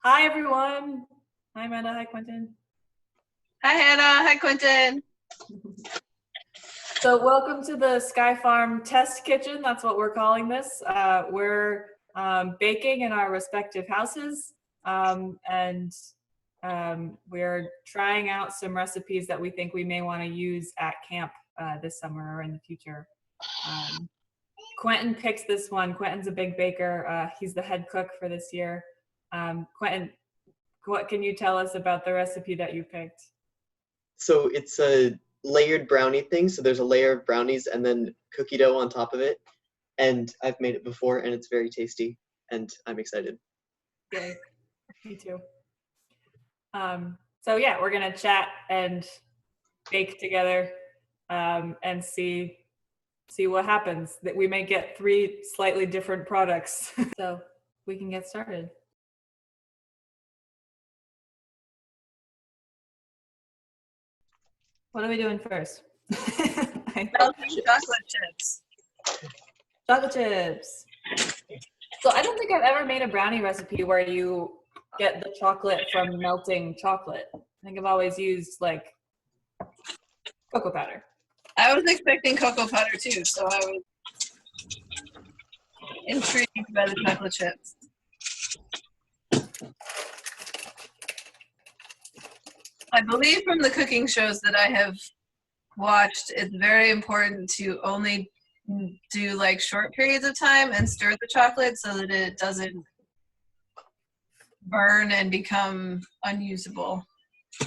Hi, everyone. Hi, Amanda. Hi, Quentin. Hi, Hannah. Hi, Quentin. So welcome to the Skye Farm test kitchen. That's what we're calling this. We're baking in our respective houses, and we're trying out some recipes that we think we may want to use at camp this summer or in the future. Quentin picks this one. Quentin's a big baker. He's the head cook for this year. Quentin, what can you tell us about the recipe that you picked? So it's a layered brownie thing. So there's a layer of brownies and then cookie dough on top of it. And I've made it before and it's very tasty and I'm excited. Yay. Me too. So yeah, we're gonna chat and bake together and see what happens. That we may get 3 slightly different products. So we can get started. What are we doing first? Melting chocolate chips. Chocolate chips. So I don't think I've ever made a brownie recipe where you get the chocolate from melting chocolate. I think I've always used like cocoa powder. I was expecting cocoa powder too, so I was intrigued by the chocolate chips. I believe from the cooking shows that I have watched, it's very important to only do like short periods of time and stir the chocolate so that it doesn't burn and become unusable.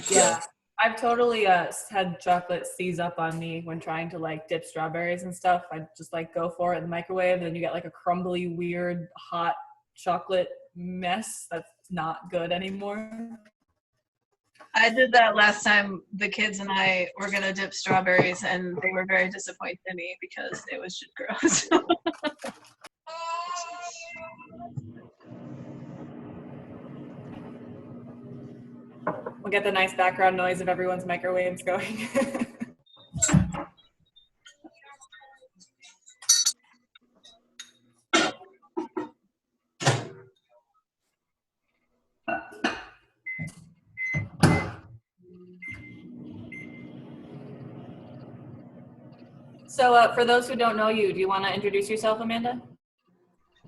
Yeah, I've totally had chocolate seize up on me when trying to like dip strawberries and stuff. I just like go for it in the microwave, and then you get like a crumbly, weird, hot chocolate mess that's not good anymore. I did that last time the kids and I were gonna dip strawberries, and they were very disappointed in me because it was just gross. We'll get the nice background noise of everyone's microwaves going. So for those who don't know you, do you want to introduce yourself, Amanda?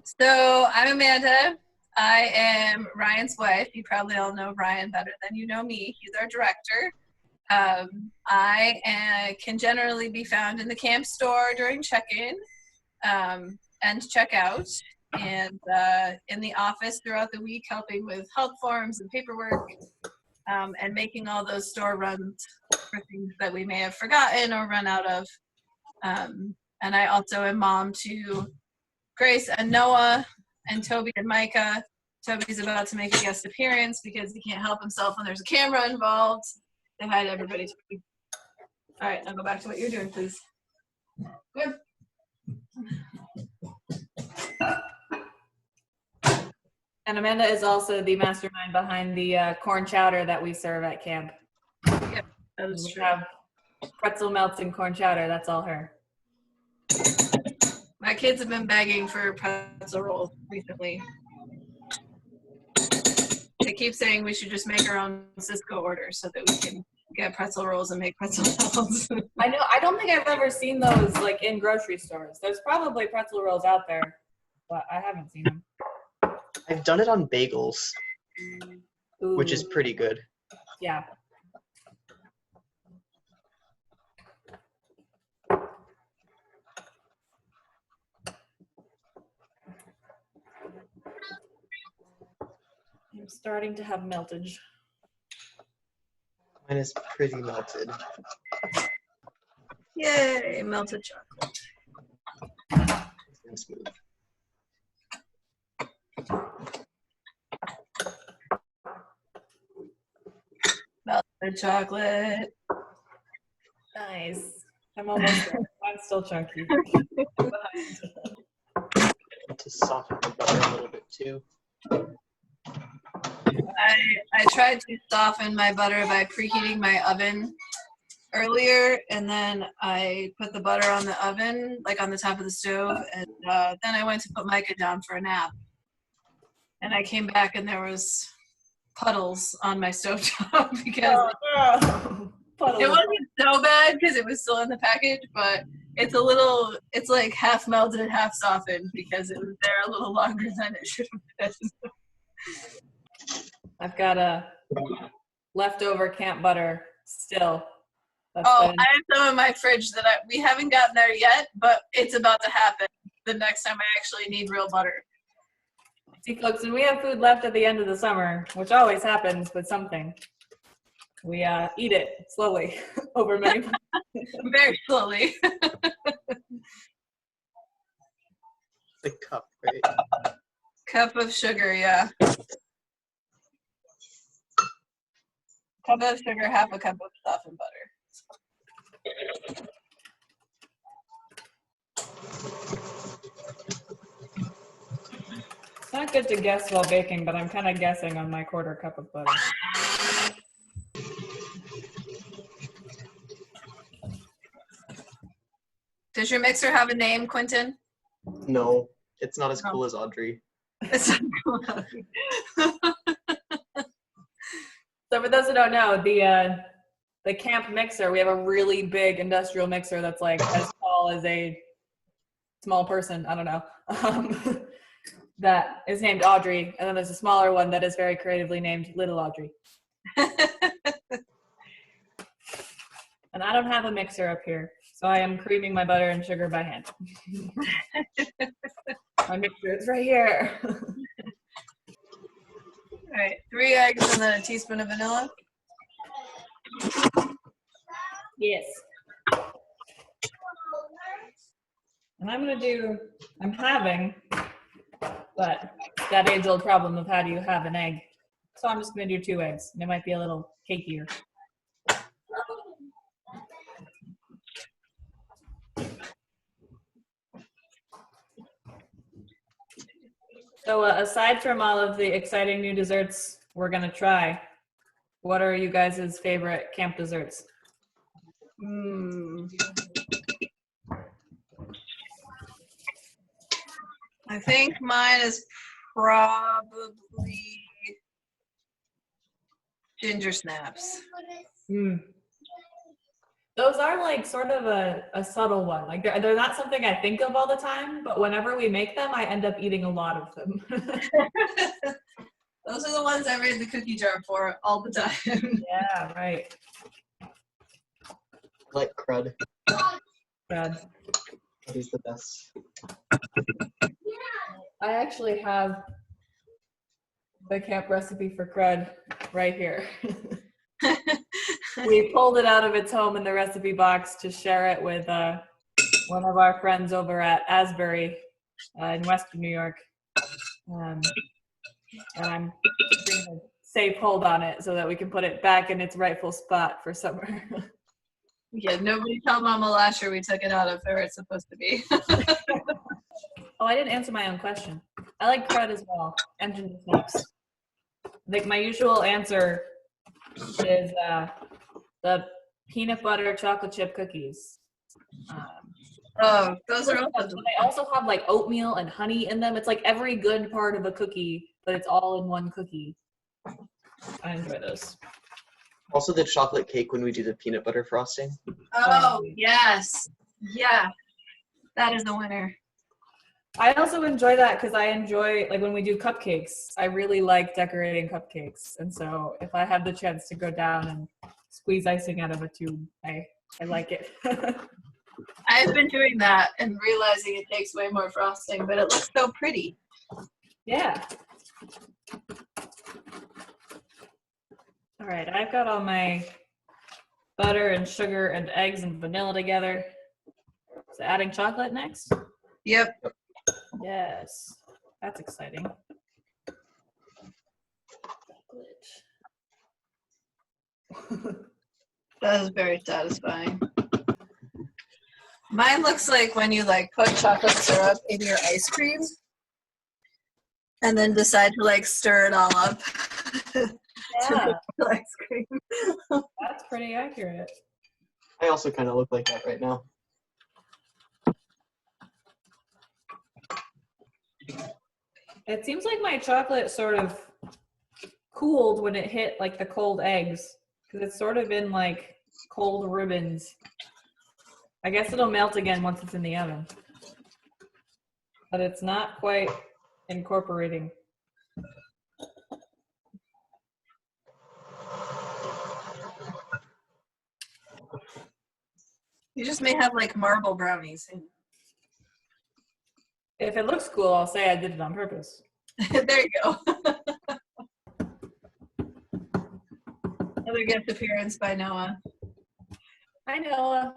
So I'm Amanda. I am Ryan's wife. You probably all know Ryan better than you know me. He's our director. I can generally be found in the camp store during check-in and check-out, and in the office throughout the week helping with help forms and paperwork, and making all those store runs for things that we may have forgotten or run out of. And I also am mom to Grace and Noah and Toby and Micah. Toby's about to make a guest appearance because he can't help himself when there's a camera involved. Say hi to everybody, Toby. All right, now go back to what you're doing, please. Good. And Amanda is also the mastermind behind the corn chowder that we serve at camp. Yeah, that is true. We have pretzel melts and corn chowder. That's all her. My kids have been begging for pretzel rolls recently. They keep saying we should just make our own Cisco order so that we can get pretzel rolls and make pretzel rolls. I know. I don't think I've ever seen those like in grocery stores. There's probably pretzel rolls out there, but I haven't seen them. I've done it on bagels, which is Ooh. pretty good. Yeah. I'm starting to have meltage. Mine is pretty melted. Yay, melted chocolate. And smooth. Melted chocolate. Nice. I'm almost there. I'm still chunky. To soften the butter a little bit too. I tried to soften my butter by preheating my oven earlier, and then I put the butter on the oven, like on the top of the stove, and then I went to put Micah down for a nap. And I came back and there was puddles on my stovetop because Puddle. it wasn't so bad because it was still in the package, but it's like half melted and half softened because it was there a little longer than it should have been. I've got a leftover camp butter still. That's Oh, been- I have some in my fridge that we haven't gotten there yet, but it's about to happen the next time I actually need real butter. See, folks, when we have food left at the end of the summer, which always happens with something, we eat it slowly over many months. Very slowly. The cup, right? Cup of sugar, yeah. Cup of sugar, half a cup of softened butter. It's not good to guess while baking, but I'm kind of guessing on my quarter cup of butter. Does your mixer have a name, Quentin? No, it's not as cool as Audrey. It's So for those who don't know, the camp mixer, we have a really big industrial mixer that's like as tall as a small person. I don't know. That is named Audrey, and then there's a smaller one that is very creatively named Little Audrey. And I don't have a mixer up here, so I am creaming my butter and sugar by hand. My mixer is right here. All right, 3 eggs and then a teaspoon of vanilla. Yes. And I'm having, but that age-old problem of how do you have an egg. So I'm just going to do 2 eggs. And it might be a little cakier. So aside from all of the exciting new desserts we're going to try, what are you guys' favorite camp desserts? I think mine is probably ginger snaps. Those are like sort of a subtle one. Like they're not something I think of all the time, but whenever we make them, I end up eating a lot of them. Those are the ones I raise the cookie jar for all the time. Yeah, right. I like crud. God. That is the best. I actually have the camp recipe for crud right here. We pulled it out of its home in the recipe box to share it with one of our friends over at Asbury in Western New York. And I'm going to safe hold on it so that we can put it back in its rightful spot for summer. Yeah, nobody tell Mama Lasher we took it out of where it's supposed to be. Oh, I didn't answer my own question. I like crud as well, and ginger snaps. Like my usual answer is the peanut butter chocolate chip cookies. Oh, those are But they also have like oatmeal and honey in them. It's like every good part of a cookie, but it's all in one cookie. I enjoy those. Also the chocolate cake when we do the peanut butter frosting. Oh, yes. Yeah. That is the winner. I also enjoy that because I enjoy, like when we do cupcakes, I really like decorating cupcakes. And so if I have the chance to go down and squeeze icing out of a tube, I like it. I've been doing that and realizing it takes way more frosting, but it looks so pretty. Yeah. All right, I've got all my butter and sugar and eggs and vanilla together. So adding chocolate next? Yep. Yes, that's exciting. That is very satisfying. Mine looks like when you like put chocolate syrup in your ice cream and then decide to like stir it all up. Yeah, Ice cream. that's pretty accurate. I also kind of look like that right now. It seems like my chocolate sort of cooled when it hit like the cold eggs because it's sort of in like cold ribbons. I guess it'll melt again once it's in the oven, but it's not quite incorporating. You just may have like marble brownies. If it looks cool, I'll say I did it on purpose. There you go. Another guest appearance by Noah. Hi, Noah.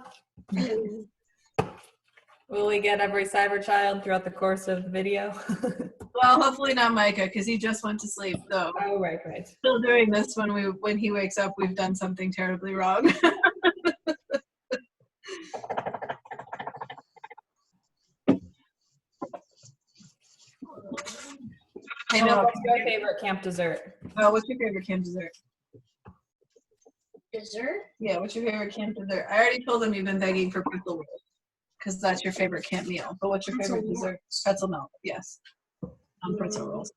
Will we get every cyber child throughout the course of the video? Well, hopefully not Micah, because he just went to sleep. So Oh, right. still doing this when he wakes up, we've done something terribly wrong. I know. What's your favorite camp dessert? Oh, what's your favorite camp dessert? Dessert? Yeah, what's your favorite camp dessert? I already told them you've been begging for pretzel rolls because that's your favorite camp meal. But what's your favorite dessert? Pretzel milk, yes. Pretzel rolls.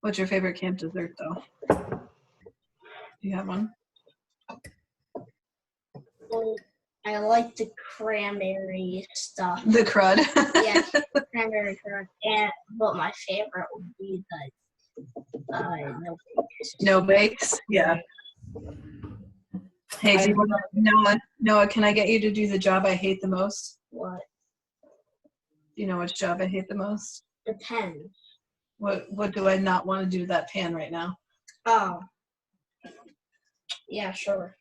What's your favorite camp dessert, though? Do you have one? Well, I like the cranberry stuff. The crud. Yeah, cranberry crud. But my favorite would be the no bakes. No bakes? Yeah. Hey, do you want Noah, can I get you to do the job I hate the most? What? Do you know which job I hate the most? Depends. What do I not want to do to that pan right now? Oh. Yeah, sure.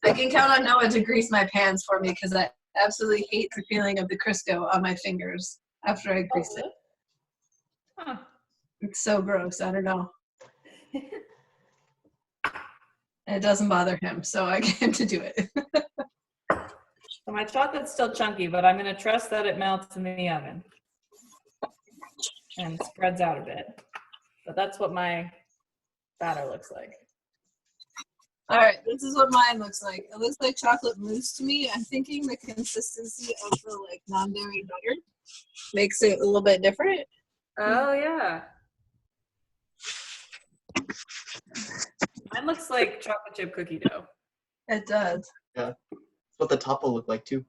I can count on Noah to grease my pans for me because I absolutely hate the feeling of the Crisco on my fingers after I grease it. Huh. It's so gross. I don't know. It doesn't bother him, so I get him to do it. So my chocolate's still chunky, but I'm going to trust that it melts in the oven and spreads out a bit. But that's what my batter looks like. All right, this is what mine looks like. It looks like chocolate mousse to me. I'm thinking the consistency of the like non-dairy butter makes it a little bit different. Oh, yeah. Mine looks like chocolate chip cookie dough. It does. Yeah. That's what the top will look like too.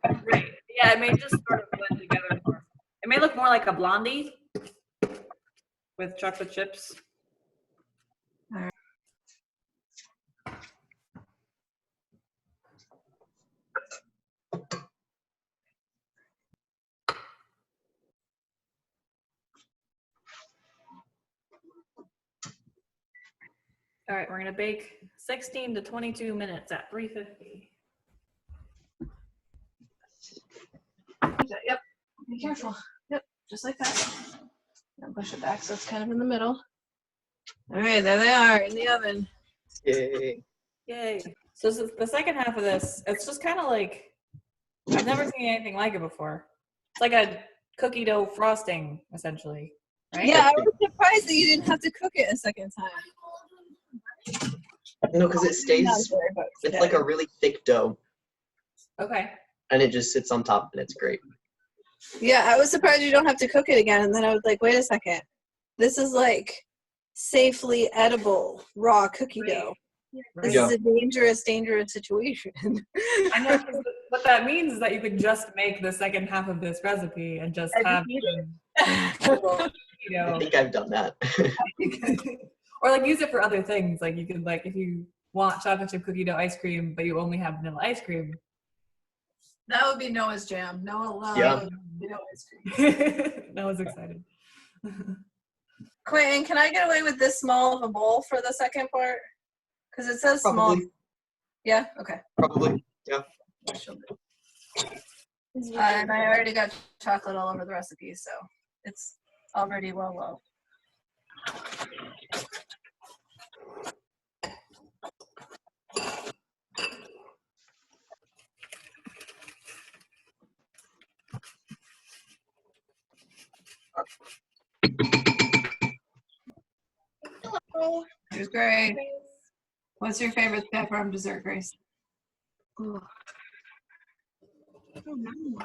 Right. Yeah, it may just sort of blend together more. It may look more like a blondie with chocolate chips. All right, we're gonna bake 16 to 22 minutes at 350. Yep. Be careful. Yep. Just like that. Now push it back so it's kind of in the middle. All right, there they are in the oven. Yay. Yay. So the second half of this, it's just kind of like, I've never seen anything like it before. It's like a cookie dough frosting, essentially, right? Yeah, I was surprised that you didn't have to cook it a second time. No, because it stays, it's like a really thick dough Okay. and it just sits on top and it's great. Yeah, I was surprised you don't have to cook it again. And then I was like, wait a second. This is like safely edible raw cookie dough. This Yeah. is a dangerous, dangerous situation. I know, 'cause what that means is that you could just make the second half of this recipe and just have, you I know, think I've done that. or like use it for other things. Like you could, like, if you want chocolate chip cookie dough ice cream, but you only have vanilla ice cream. That would be Noah's jam. Noah loves Yeah. vanilla ice cream. Noah's excited. Quentin, can I get away with this small of a bowl for the second part? Because it says small. Probably. Yeah? Okay. Probably. Yeah. And I already got chocolate all over the recipe, so it's already well loved. Hello. It was great. What's your favorite Skye Farm dessert, Grace? Oh. I don't know.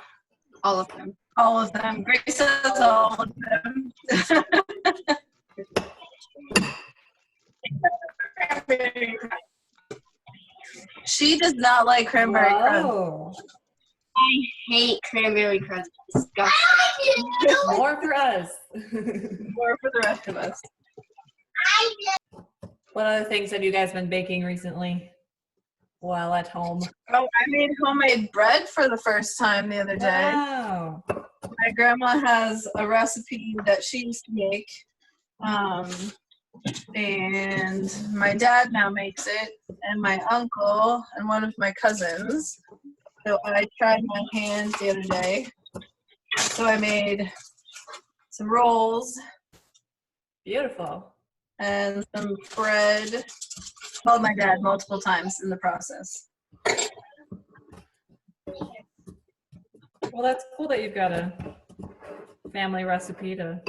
All of them. All of them. Grace says all of them. She does not like cranberry crunch. Whoa. I hate cranberry crunch. It's disgusting. More for us. More for the rest of us. What other things have you guys been baking recently while at home? Oh, I made homemade bread for the first time the other day. Wow. My grandma has a recipe that she used to make. And my dad now makes it, and my uncle and one of my cousins. So I tried my hand the other day. So I made some rolls Beautiful. and some bread. Called my dad multiple times in the process. Well, that's cool that you've got a family recipe to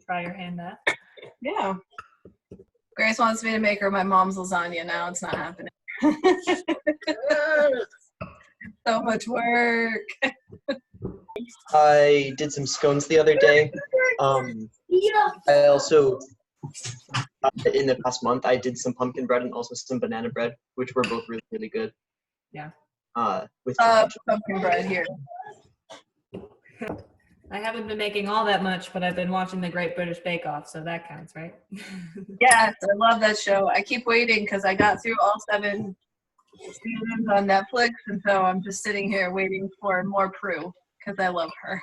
try your hand at. Yeah. Grace wants me to make her my mom's lasagna now. It's not happening. So much work. I did some scones the other day. I also, in the past month, I did some pumpkin bread and also some banana bread, which were both really, really good. Yeah. With Pumpkin bread here. I haven't been making all that much, but I've been watching the Great British Bake Off, so that counts, right? Yes, I love that show. I keep waiting because I got through all 7 seasons on Netflix, and so I'm just sitting here waiting for more Prue because I love her.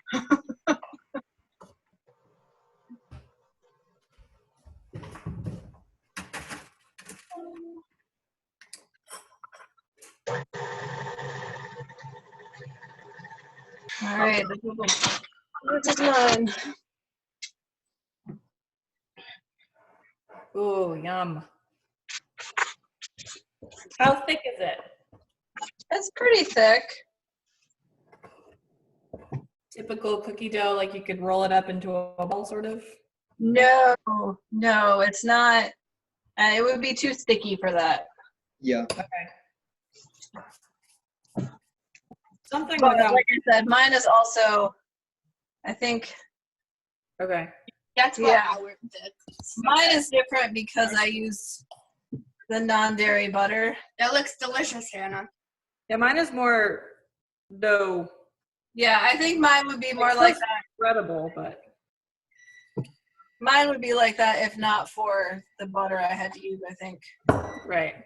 All right, this is mine. Ooh, yum. How thick is it? It's pretty thick. Typical cookie dough, like you could roll it up into a ball, sort of? No, it's not. It would be too sticky for that. Yeah. Okay. Something But without. like I said, mine is also, I think, Okay. That's what Yeah. our did. mine is different because I use the non-dairy butter. That looks delicious, Hannah. Yeah, mine is more dough. Yeah, I think mine would be more It's like less that. Incredible, but Mine would be like that if not for the butter I had to use, I think. right.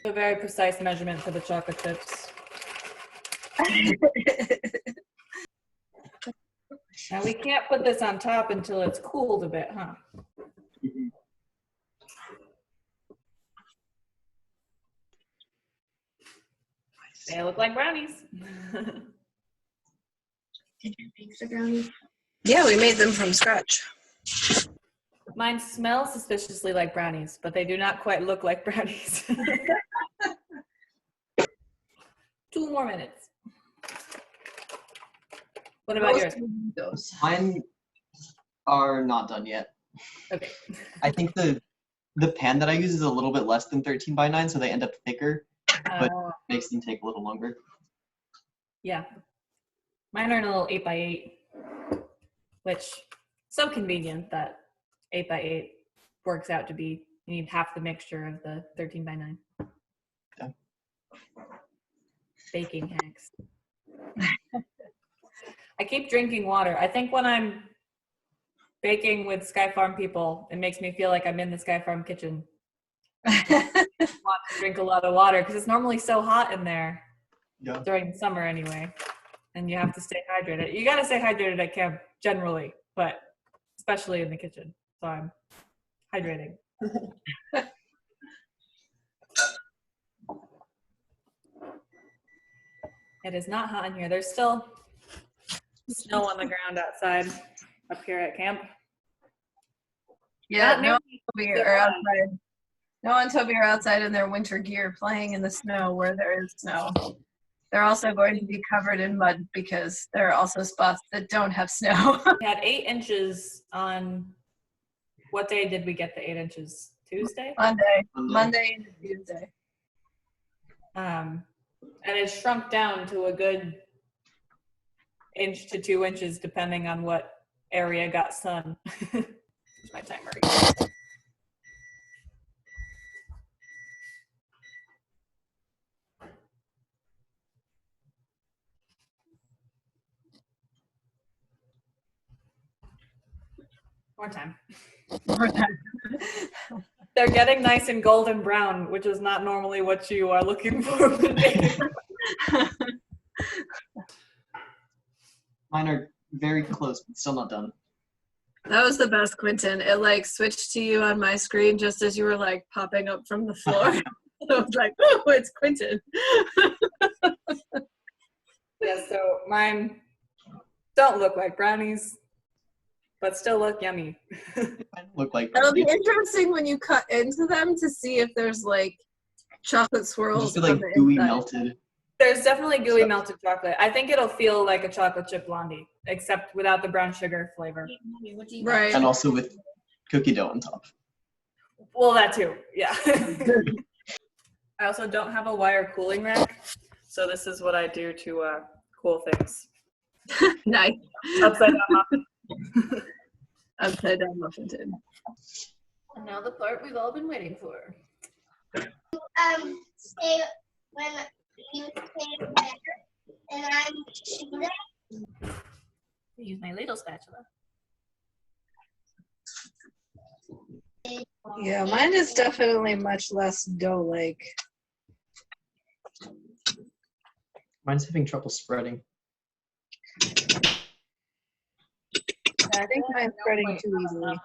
A very precise measurement for the chocolate chips. Now we can't put this on top until it's cooled a bit, huh? Mhm. They look like brownies. Did you make the brownies? Yeah, we made them from scratch. Mine smell suspiciously like brownies, but they do not quite look like brownies. 2 more minutes. What about yours? Those. Mine are not done yet. Okay. I think the pan that I use is a little bit less than 13 by 9, so they end up thicker, but makes them take a little longer. Yeah. Mine are in a little 8 by 8, which so convenient that 8 by 8 works out to be, you need half the mixture of the 13 by 9. Yeah. Baking hacks. I keep drinking water. I think when I'm baking with Skye Farm people, it makes me feel like I'm in the Skye Farm kitchen. I want to drink a lot of water because it's normally so hot in there Yeah. during the summer anyway, and you have to stay hydrated. You got to stay hydrated at camp generally, but especially in the kitchen. So I'm hydrating. It is not hot in here. There's still snow on the ground outside up here at camp. Yeah, Not no nearly one, Toby, are outside. Noah and Toby are outside in their winter gear playing in the snow where there is snow. They're also going to be covered in mud because there are also spots that don't have snow. We had 8 inches on, what day did we get the 8 inches? Tuesday? Monday and Tuesday. And it shrunk down to a good inch to 2 inches depending on what area got sun. Here's my timer. More time. More time. They're getting nice and golden brown, which is not normally what you are looking for when baking. Mine are very close, but still not done. That was the best, Quentin. It like switched to you on my screen just as you were like popping up from the floor. I was like, oh, it's Quentin. Yeah, so mine don't look like brownies, but still look yummy. Look like It'll be interesting when you cut into them to see if there's like chocolate swirls just like on the gooey inside. melted. There's definitely gooey Stuff. melted chocolate. I think it'll feel like a chocolate chip blondie, except without the brown sugar flavor. Right. And also with cookie dough on top. Well, that too, yeah. I also don't have a wire cooling rack, so this is what I do to cool things. Nice. Upside down muffin. Upside down muffin tin. And now the part we've all been waiting for. Say when you say better, and I'm shooting. Use my ladle spatula. Yeah, mine is definitely much less dough-like. Mine's having trouble spreading. I think mine's spreading too easily.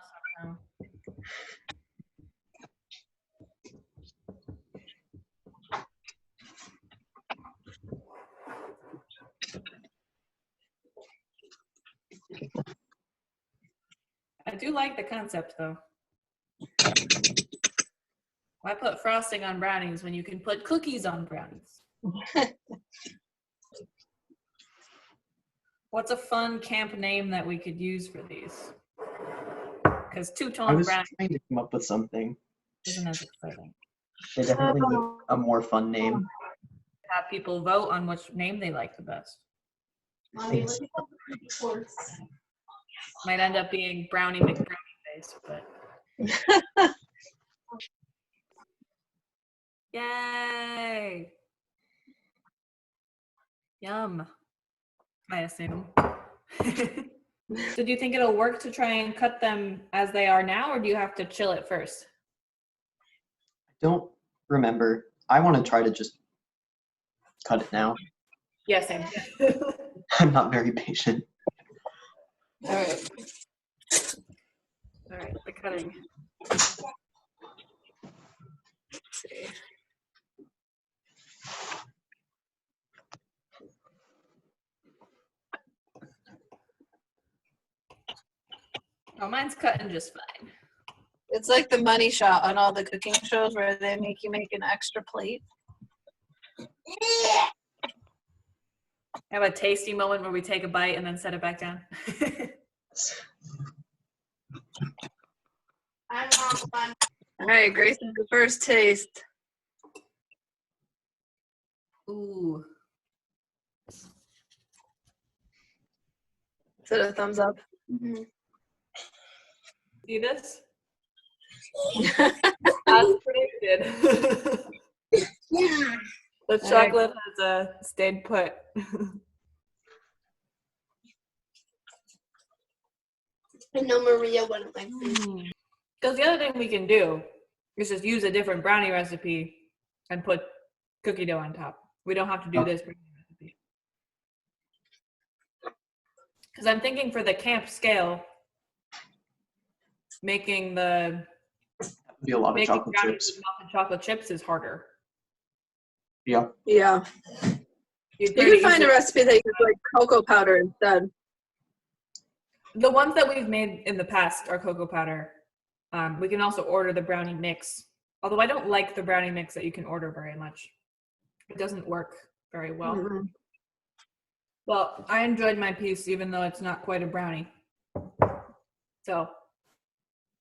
I do like the concept though. Why put frosting on brownies when you can put cookies on brownies? What's a fun camp name that we could use for these? Because I two-tone was brownie trying to come up with something. isn't as exciting. They definitely need a more fun name. Have people vote on which name they like the best. Yes. Might end up being Brownie McBrownie face, but yay! Yum. I assume. So do you think it'll work to try and cut them as they are now, or do you have to chill it first? Don't remember. I want to try to just cut it now. Yeah, same. I'm not very patient. All right. All right, the cutting. Let's see. Oh, mine's cutting just fine. It's like the money shot on all the cooking shows where they make you make an extra plate. Have a tasty moment where we take a bite and then set it back down. I'm on fun. All right, Grayson's the first taste. Ooh. Is it a thumbs up? See this? As predicted. Yeah. The chocolate has stayed put. I know Maria wouldn't like this. Because the other thing we can do is just use a different brownie recipe and put cookie dough on top. We don't have to do this brownie recipe. Because I'm thinking for the camp scale, making the Be a lot of making chocolate brownies chips. with melted chocolate chips is harder. Yeah. Yeah. You can find a recipe that uses like cocoa powder instead. The ones that we've made in the past are cocoa powder. We can also order the brownie mix. Although I don't like the brownie mix that you can order very much. It doesn't work very well. Mm-hmm. Well, I enjoyed my piece even though it's not quite a brownie. So I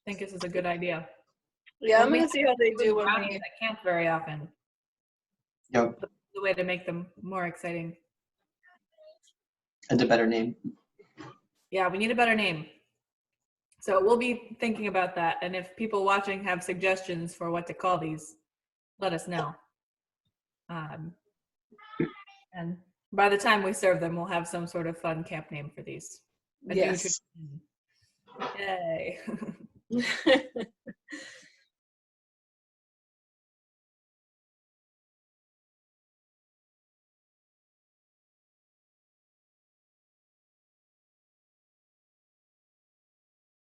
think this is a good idea. Yeah, I'm When we gonna see how they do when brownies we. at camp very often. Yep. The way to make them more exciting. And a better name. Yeah, we need a better name. So we'll be thinking about that. And if people watching have suggestions for what to call these, let us know. And by the time we serve them, we'll have some sort of fun camp name for these. A new Yes. tradition. Yay.